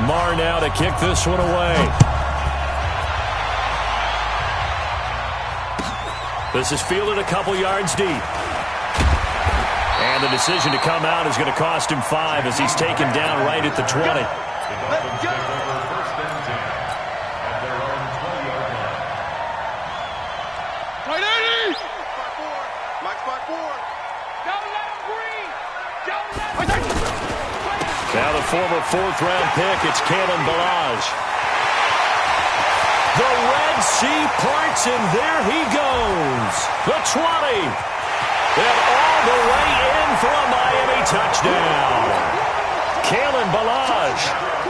Marr now to kick this one away. This is fielded a couple yards deep. And the decision to come out is going to cost him 5 as he's taken down right at the 20. Let's go. Now the former 4th-round pick, it's Kalen Ballage. The Red Sea parts, and there he goes. The 20. And all the way in for a Miami touchdown. Kalen Ballage,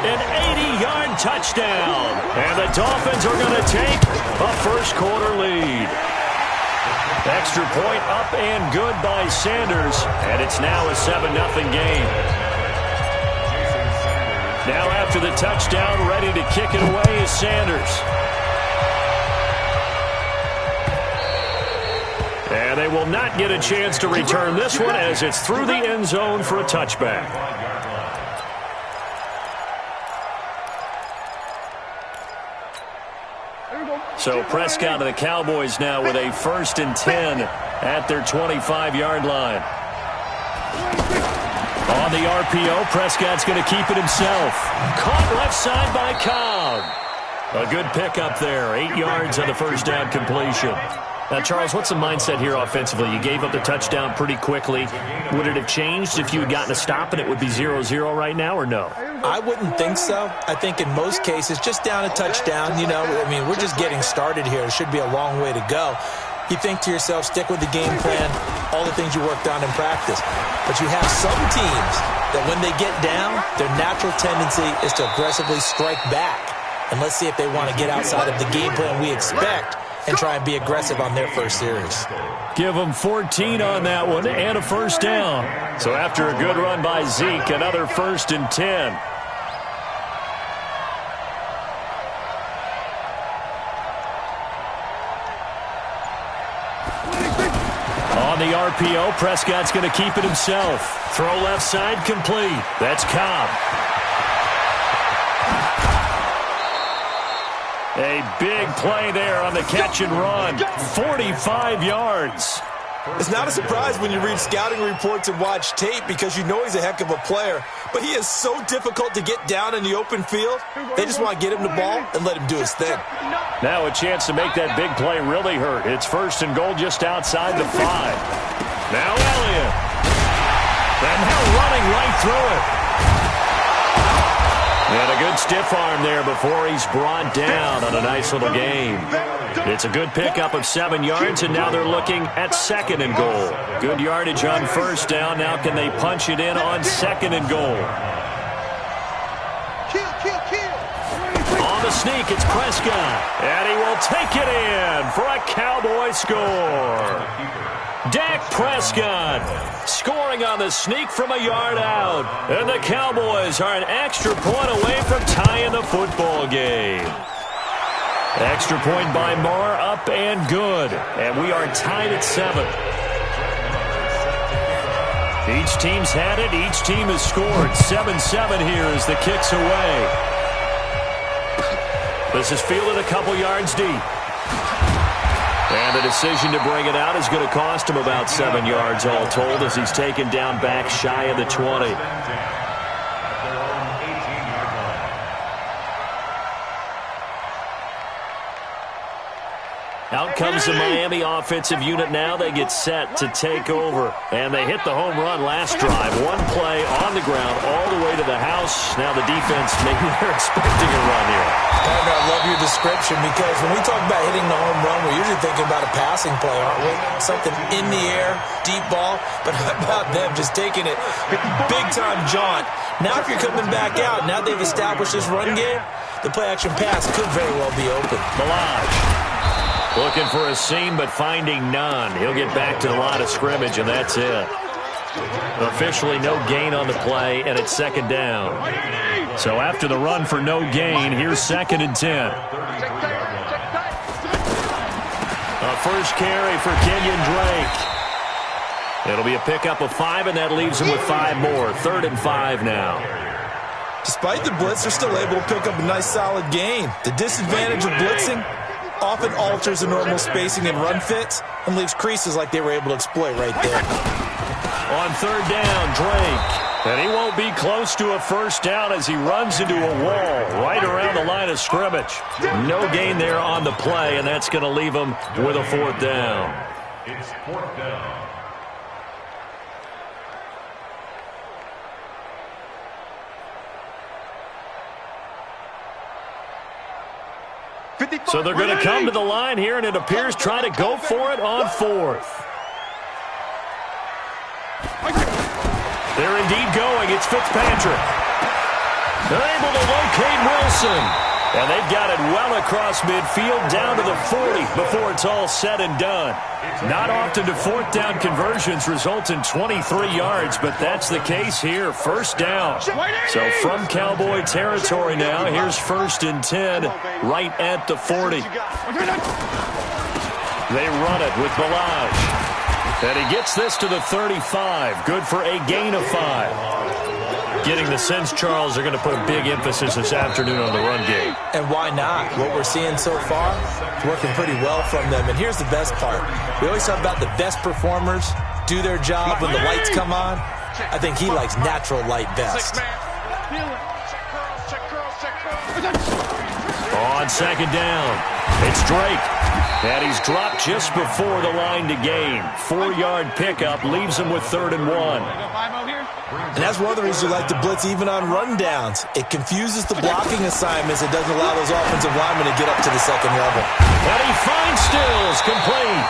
an 80-yard touchdown. And the Dolphins are going to take a first-quarter lead. Extra point up and good by Sanders. And it's now a 7-0 game. Now after the touchdown, ready to kick it away is Sanders. And they will not get a chance to return this one as it's through the end zone for a touchback. So Prescott and the Cowboys now with a 1st and 10 at their 25-yard line. On the RPO, Prescott's going to keep it himself. Caught left side by Cobb. A good pickup there. 8 yards on the first down completion. Now, Charles, what's the mindset here offensively? You gave up the touchdown pretty quickly. Would it have changed if you had gotten a stop and it would be 0-0 right now, or no? I wouldn't think so. I think in most cases, just down a touchdown, you know, I mean, we're just getting started here. It should be a long way to go. You think to yourself, stick with the game plan, all the things you worked on in practice. But you have some teams that when they get down, their natural tendency is to aggressively strike back. And let's see if they want to get outside of the game plan we expect and try and be aggressive on their first series. Give them 14 on that one and a first down. So after a good run by Zeke, another 1st and 10. On the RPO, Prescott's going to keep it himself. Throw left side complete. That's Cobb. A big play there on the catch and run. 45 yards. It's not a surprise when you read scouting reports and watch tape because you know he's a heck of a player. But he is so difficult to get down in the open field. They just want to get him the ball and let him do his thing. Now a chance to make that big play really hurt. It's 1st and goal just outside the 5. Now Elliott. And now running right through it. And a good stiff arm there before he's brought down on a nice little game. It's a good pickup of 7 yards, and now they're looking at 2nd and goal. Good yardage on first down. Now can they punch it in on 2nd and goal? On the sneak, it's Prescott. And he will take it in for a Cowboy score. Dak Prescott scoring on the sneak from a yard out. And the Cowboys are an extra point away from tying the football game. Extra point by Marr, up and good. And we are tied at 7. Each team's had it. Each team has scored. 7-7 here as the kick's away. This is fielded a couple yards deep. And the decision to bring it out is going to cost him about 7 yards all told as he's taken down back shy of the 20. Out comes the Miami offensive unit now. They get set to take over. And they hit the home run last drive. One play on the ground all the way to the house. Now the defense, maybe they're expecting a run here. I love your description because when we talk about hitting the home run, we're usually thinking about a passing play, aren't we? Something in the air, deep ball. But how about them just taking it big-time jaunt? Now if you're coming back out, now they've established this run game, the play-action pass could very well be open. Ballage looking for a seam, but finding none. He'll get back to the line of scrimmage, and that's it. Officially no gain on the play, and it's 2nd down. So after the run for no gain, here's 2nd and 10. A first carry for Kenyon Drake. It'll be a pickup of 5, and that leaves him with 5 more. 3rd and 5 now. Despite the blitz, they're still able to pick up a nice, solid gain. The disadvantage of blitzing often alters the normal spacing and run fits and leaves creases like they were able to exploit right there. On third down, Drake. And he won't be close to a first down as he runs into a wall right around the line of scrimmage. No gain there on the play, and that's going to leave him with a fourth down. It's fourth down. So they're going to come to the line here, and it appears trying to go for it on fourth. They're indeed going. It's Fitzpatrick. They're able to locate Wilson. And they've got it well across midfield down to the 40 before it's all said and done. Not often do fourth down conversions result in 23 yards, but that's the case here. First down. So from Cowboy territory now, here's 1st and 10 right at the 40. They run it with Balaj. And he gets this to the 35. Good for a gain of 5. Getting the sense, Charles, they're going to put a big emphasis this afternoon on the run game. And why not? What we're seeing so far is working pretty well from them. And here's the best part. We always talk about the best performers do their job when the lights come on. I think he likes natural light best. On second down, it's Drake. And he's dropped just before the line to gain. 4-yard pickup leaves him with 3rd and 1. And that's one of the reasons we like to blitz even on rundowns. It confuses the blocking assignments. It doesn't allow those offensive linemen to get up to the second level. And he finds Stills, complete.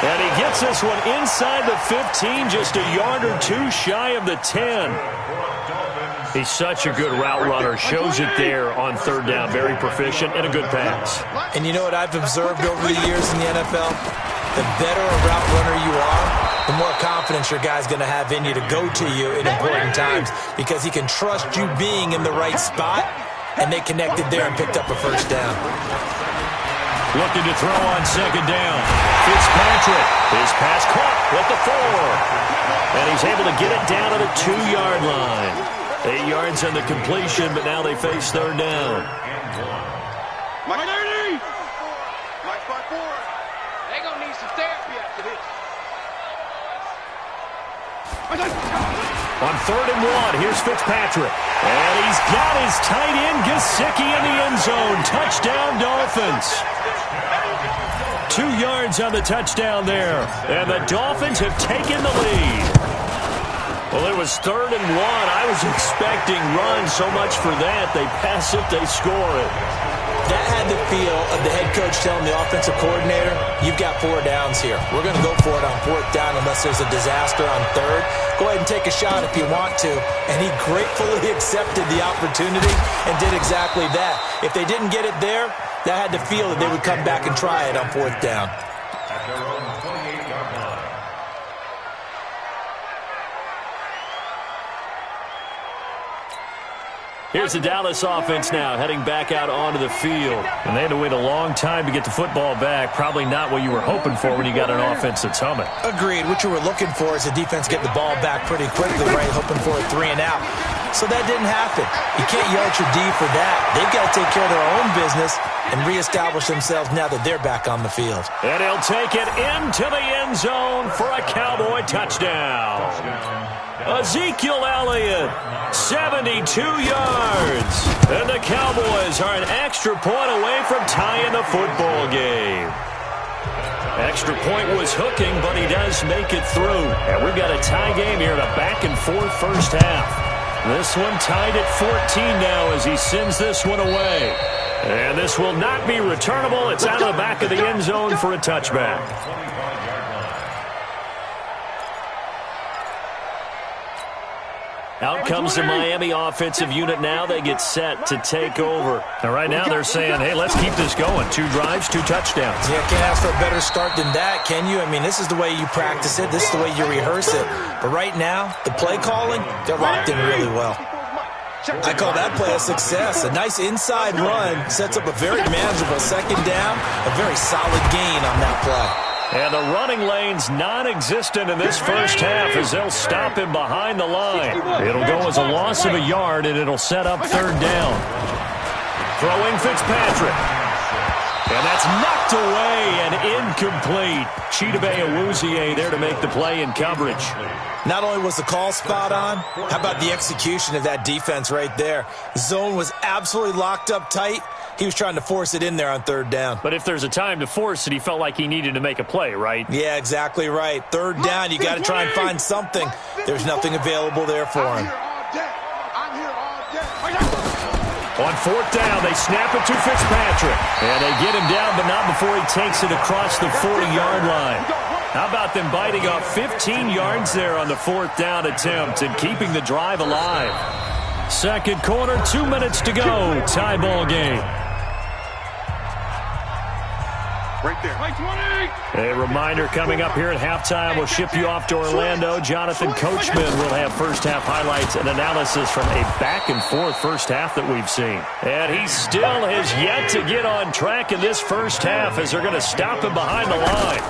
And he gets this one inside the 15, just a yard or two shy of the 10. He's such a good route runner. Shows it there on third down. Very proficient and a good pass. And you know what I've observed over the years in the NFL? The better a route runner you are, the more confidence your guy's going to have in you to go to you in important times because he can trust you being in the right spot, and they connected there and picked up a first down. Looking to throw on second down. Fitzpatrick. His pass caught at the 4. And he's able to get it down to the 2-yard line. 8 yards on the completion, but now they face third down. Mike 30! Mike 5-4. They're going to need some therapy after this. On 3rd and 1, here's Fitzpatrick. And he's got his tight end, Gesicki, in the end zone. Touchdown, Dolphins. 2 yards on the touchdown there. And the Dolphins have taken the lead. Well, it was 3rd and 1. I was expecting runs so much for that. They pass it, they score it. That had the feel of the head coach telling the offensive coordinator, you've got 4 downs here. We're going to go for it on 4th down unless there's a disaster on 3rd. Go ahead and take a shot if you want to. And he gratefully accepted the opportunity and did exactly that. If they didn't get it there, that had the feel that they would come back and try it on 4th down. Here's the Dallas offense now, heading back out onto the field. And they had to wait a long time to get the football back. Probably not what you were hoping for when you got an offense that's humming. Agreed. What you were looking for is the defense get the ball back pretty quickly, right? Hoping for a 3 and out. So that didn't happen. You can't yell at your D for that. They've got to take care of their own business and reestablish themselves now that they're back on the field. And he'll take it into the end zone for a Cowboy touchdown. Ezekiel Elliott, 72 yards. And the Cowboys are an extra point away from tying the football game. Extra point was hooking, but he does make it through. And we've got a tie game here in a back-and-forth first half. This one tied at 14 now as he sends this one away. And this will not be returnable. It's out of the back of the end zone for a touchback. Out comes the Miami offensive unit now. They get set to take over. And right now they're saying, hey, let's keep this going. 2 drives, 2 touchdowns. Yeah, can't ask for a better start than that, can you? I mean, this is the way you practice it. This is the way you rehearse it. But right now, the play calling, they're locked in really well. I call that play a success. A nice inside run sets up a very manageable second down. A very solid gain on that play. And the running lane's non-existent in this first half as they'll stop him behind the line. It'll go as a loss of a yard, and it'll set up third down. Throwing Fitzpatrick. And that's knocked away and incomplete. Chidobe Awuzie there to make the play in coverage. Not only was the call spot on, how about the execution of that defense right there? The zone was absolutely locked up tight. He was trying to force it in there on third down. But if there's a time to force it, he felt like he needed to make a play, right? Yeah, exactly right. Third down, you got to try and find something. There's nothing available there for him. On fourth down, they snap it to Fitzpatrick. And they get him down, but not before he takes it across the 40-yard line. How about them biting off 15 yards there on the fourth down attempt and keeping the drive alive? Second quarter, 2 minutes to go. Tie ball game. Right there. A reminder coming up here at halftime. We'll ship you off to Orlando. Jonathan Coachman will have first-half highlights and analysis from a back-and-forth first half that we've seen. And he still has yet to get on track in this first half as they're going to stop him behind the line.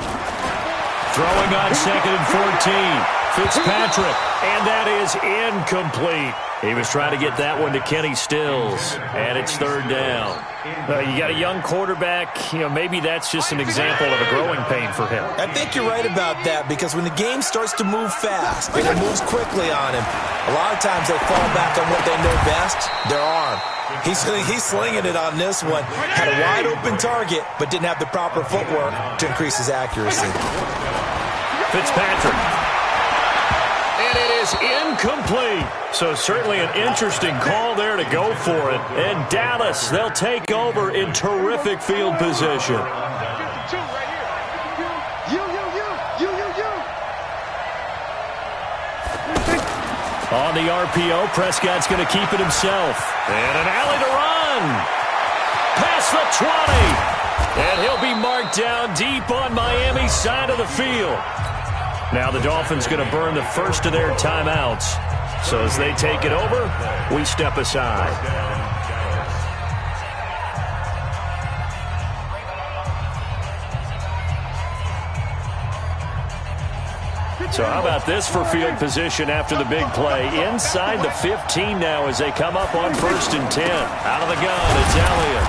Throwing on second and 14. Fitzpatrick, and that is incomplete. He was trying to get that one to Kenny Stills, and it's third down. You got a young quarterback. Maybe that's just an example of a growing pain for him. I think you're right about that because when the game starts to move fast and it moves quickly on him, a lot of times they fall back on what they know best, their arm. He's slinging it on this one. Had a wide-open target, but didn't have the proper footwork to increase his accuracy. Fitzpatrick. And it is incomplete. So certainly an interesting call there to go for it. And Dallas, they'll take over in terrific field position. On the RPO, Prescott's going to keep it himself. And an alley to run. Past the 20. And he'll be marked down deep on Miami's side of the field. Now the Dolphins going to burn the first of their timeouts. So as they take it over, we step aside. So how about this for field position after the big play? Inside the 15 now as they come up on 1st and 10. Out of the gun, it's Elliott.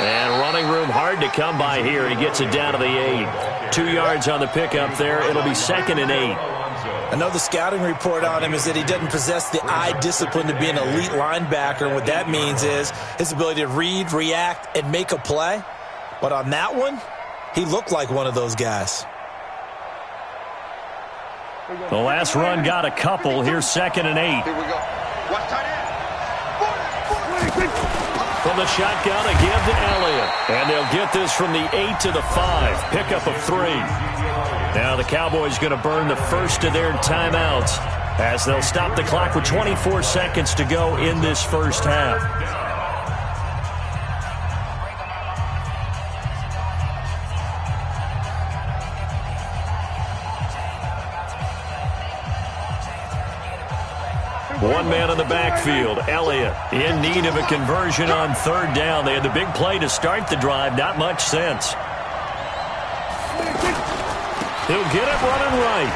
And running room hard to come by here. He gets it down to the 8. 2 yards on the pickup there. It'll be 2nd and 8. Another scouting report on him is that he doesn't possess the eye discipline to be an elite linebacker. And what that means is his ability to read, react, and make a play. But on that one, he looked like one of those guys. The last run got a couple. Here's 2nd and 8. Here we go. Watch tight end. From the shotgun again to Elliott. And they'll get this from the 8 to the 5. Pickup of 3. Now the Cowboys going to burn the first of their timeouts as they'll stop the clock with 24 seconds to go in this first half. One man in the backfield, Elliott, in need of a conversion on 3rd down. They had the big play to start the drive, not much sense. He'll get it running right.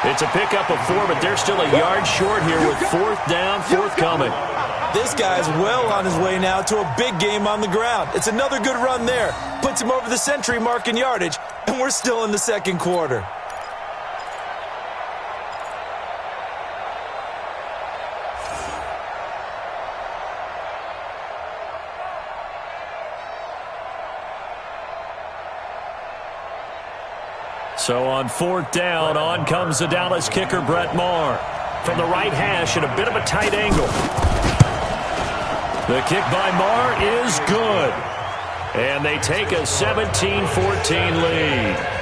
It's a pickup of 4, but they're still a yard short here with 4th down, forthcoming. This guy's well on his way now to a big game on the ground. It's another good run there. Puts him over the century mark in yardage, and we're still in the second quarter. So on 4th down, on comes the Dallas kicker, Brett Maher. From the right hash at a bit of a tight angle. The kick by Maher is good. And they take a 17-14 lead.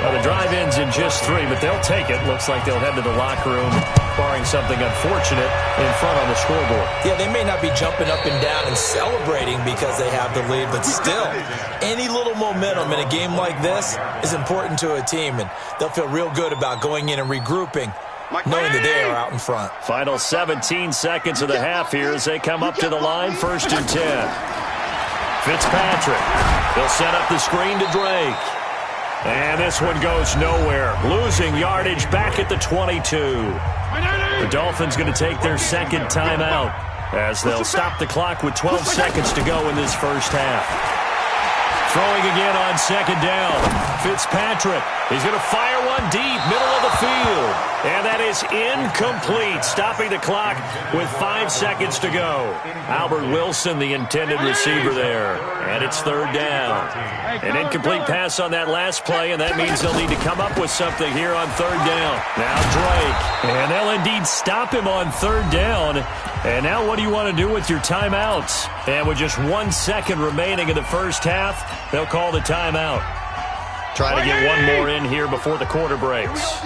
Well, the drive ends in just 3, but they'll take it. Looks like they'll head to the locker room, barring something unfortunate, in front on the scoreboard. Yeah, they may not be jumping up and down and celebrating because they have the lead, but still, any little momentum in a game like this is important to a team, and they'll feel real good about going in and regrouping, knowing that they are out in front. Final 17 seconds of the half here as they come up to the line, 1st and 10. Fitzpatrick. He'll set up the screen to Drake. And this one goes nowhere. Losing yardage back at the 22. The Dolphins going to take their second timeout as they'll stop the clock with 12 seconds to go in this first half. Throwing again on second down. Fitzpatrick. He's going to fire one deep, middle of the field. And that is incomplete, stopping the clock with 5 seconds to go. Albert Wilson, the intended receiver there. And it's third down. An incomplete pass on that last play, and that means they'll need to come up with something here on third down. Now Drake. And they'll indeed stop him on third down. And now what do you want to do with your timeouts? And with just 1 second remaining in the first half, they'll call the timeout. Try to get one more in here before the quarter breaks.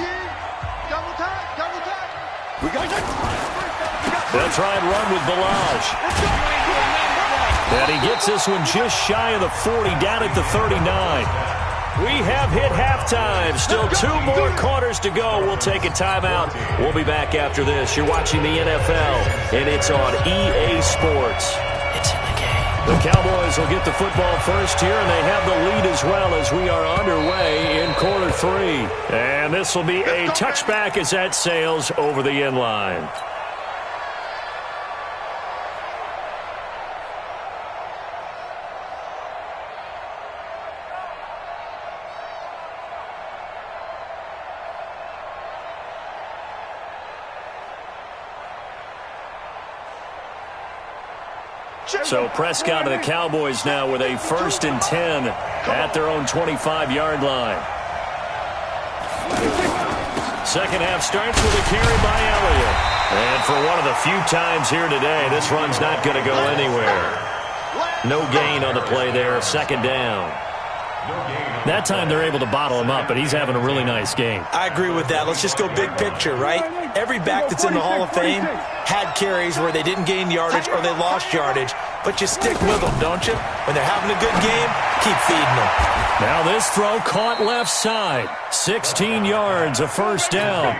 They'll try and run with Balaj. And he gets this one just shy of the 40, down at the 39. We have hit halftime. Still 2 more quarters to go. We'll take a timeout. We'll be back after this. You're watching the NFL, and it's on EA Sports. It's in the game. The Cowboys will get the football first here, and they have the lead as well as we are underway in quarter 3. And this will be a touchback as that sails over the end line. So Prescott and the Cowboys now with a 1st and 10 at their own 25-yard line. Second half starts with a carry by Elliott. And for one of the few times here today, this run's not going to go anywhere. No gain on the play there, second down. That time they're able to bottle him up, but he's having a really nice game. I agree with that. Let's just go big picture, right? Every back that's in the Hall of Fame had carries where they didn't gain yardage or they lost yardage, but you stick with them, don't you? When they're having a good game, keep feeding them. Now this throw caught left side. 16 yards, a first down.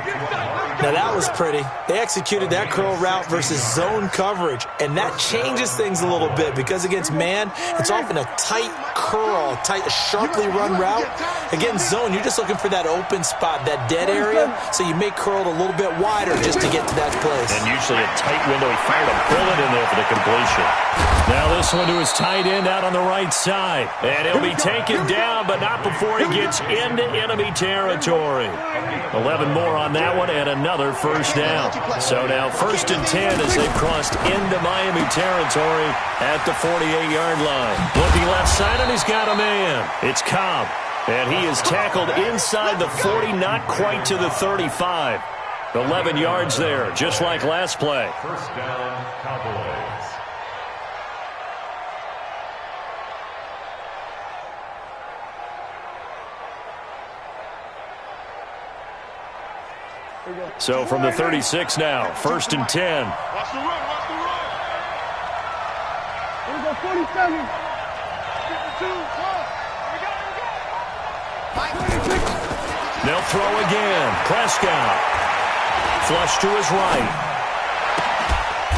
Now that was pretty. They executed that curl route versus zone coverage, and that changes things a little bit because against man, it's often a tight curl, a sharply run route. Against zone, you're just looking for that open spot, that dead area, so you make curl a little bit wider just to get to that place. And usually a tight window. He fired a bullet in there for the completion. Now this one to his tight end out on the right side. And he'll be taken down, but not before he gets into enemy territory. 11 more on that one and another first down. So now 1st and 10 as they've crossed into Miami territory at the 48-yard line. Looking left side, and he's got a man. It's Cobb. And he is tackled inside the 40, not quite to the 35. 11 yards there, just like last play. First down, Cowboys. So from the 36 now, 1st and 10. Watch the run, watch the run. Here we go, 47. 52, They'll throw again. Prescott. Flush to his right.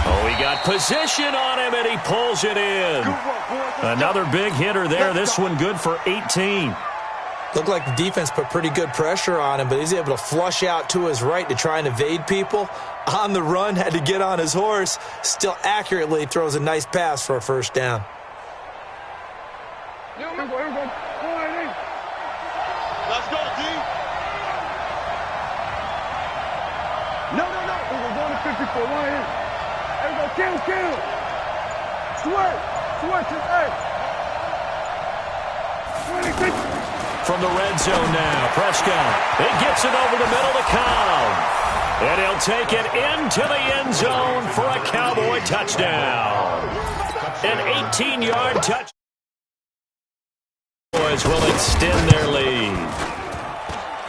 Oh, he got position on him, and he pulls it in. Another big hitter there. This one good for 18. Looked like the defense put pretty good pressure on him, but he's able to flush out to his right to try and evade people. On the run, had to get on his horse. Still accurately throws a nice pass for a first down. Here we go. Let's go, D. No. We're going to 54. One in. There we go. Kill. Switch his head. 26. From the red zone now, Prescott. He gets it over the middle to Cobb. And he'll take it into the end zone for a Cowboy touchdown. An 18-yard touchdown. Cowboys will extend their lead.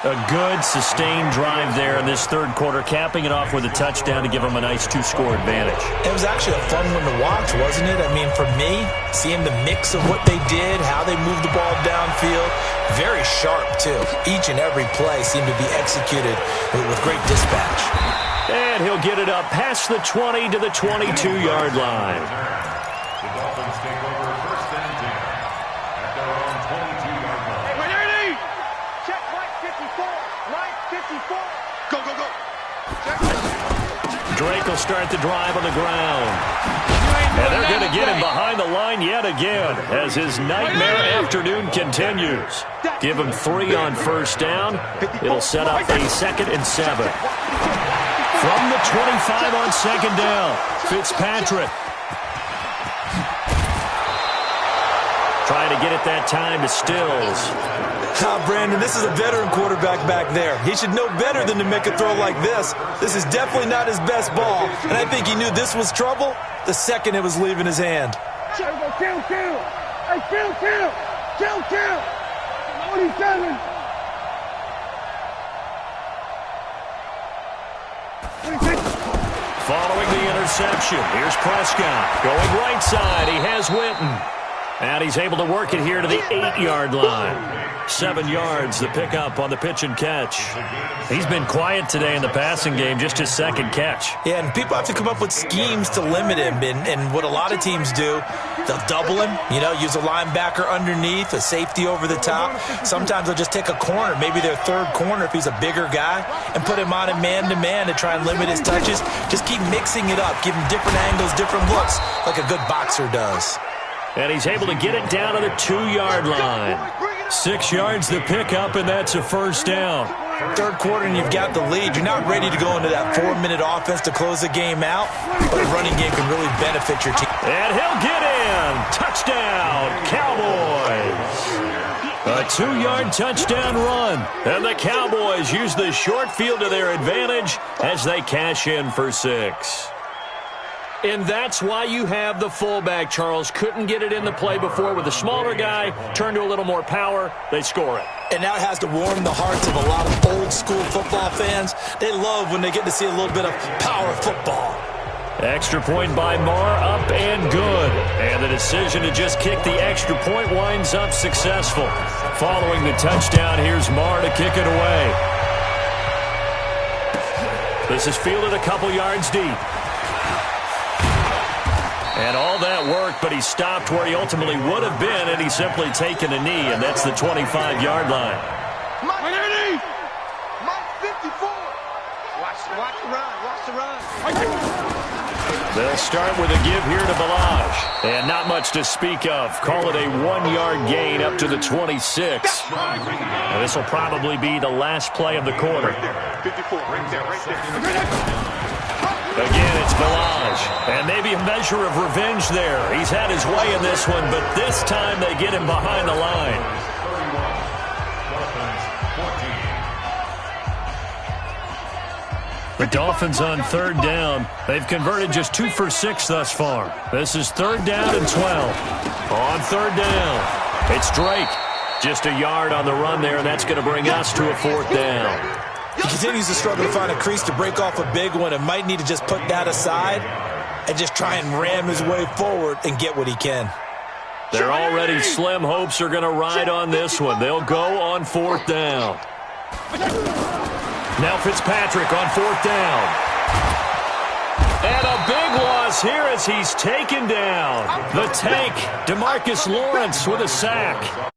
A good, sustained drive there in this third quarter, capping it off with a touchdown to give them a nice 2-score advantage. It was actually a fun one to watch, wasn't it? I mean, for me, seeing the mix of what they did, how they moved the ball downfield, very sharp, too. Each and every play seemed to be executed with great dispatch. And he'll get it up past the 20 to the 22-yard line. The Dolphins take over 1st and 10. Go, go, go. Drake will start the drive on the ground. And they're going to get him behind the line yet again as his nightmare afternoon continues. Give him 3 on first down. It'll set up a 2nd and 7. From the 25 on 2nd down, Fitzpatrick. Trying to get it that time to Stills. Brandon, this is a veteran quarterback back there. He should know better than to make a throw like this. This is definitely not his best ball, and I think he knew this was trouble the second it was leaving his hand. Kill. Hey, kill. 27. 26. Following the interception, here's Prescott. Going right side, he has Witten. And he's able to work it here to the 8-yard line. 7 yards, the pickup on the pitch and catch. He's been quiet today in the passing game, just his 2nd catch. Yeah, and people have to come up with schemes to limit him. And what a lot of teams do, they'll double him, use a linebacker underneath, a safety over the top. Sometimes they'll just take a corner, maybe their 3rd corner if he's a bigger guy, and put him on a man-to-man to try and limit his touches. Just keep mixing it up, give him different angles, different looks, like a good boxer does. And he's able to get it down to the 2-yard line. 6 yards the pickup, and that's a first down. 3rd quarter, and you've got the lead. You're not ready to go into that 4-minute offense to close the game out, but a running game can really benefit your team. And he'll get in. Touchdown, Cowboys. A 2-yard touchdown run. And the Cowboys use the short field to their advantage as they cash in for 6. And that's why you have the fullback, Charles. Couldn't get it in the play before with a smaller guy. Turned to a little more power. They score it. And now it has to warm the hearts of a lot of old-school football fans. They love when they get to see a little bit of power football. Extra point by Marr, up and good. And the decision to just kick the extra point winds up successful. Following the touchdown, here's Marr to kick it away. This is fielded a couple yards deep. And all that work, but he stopped where he ultimately would have been, and he's simply taken a knee, and that's the 25-yard line. Mike 54. Watch the run. They'll start with a give here to Balaj. And not much to speak of. Call it a 1-yard gain up to the 26. And this will probably be the last play of the quarter. 54, right there. Again, it's Balaj. And maybe a measure of revenge there. He's had his way in this one, but this time they get him behind the line. The Dolphins on 3rd down. They've converted just 2 for 6 thus far. This is 3rd down and 12. On 3rd down, it's Drake. Just a yard on the run there, and that's going to bring us to a 4th down. He continues to struggle to find a crease to break off a big one and might need to just put that aside and just try and ram his way forward and get what he can. Their already slim hopes are going to ride on this one. They'll go on 4th down. Now Fitzpatrick on 4th down. And a big loss here as he's taken down. The tank, DeMarcus Lawrence with a sack.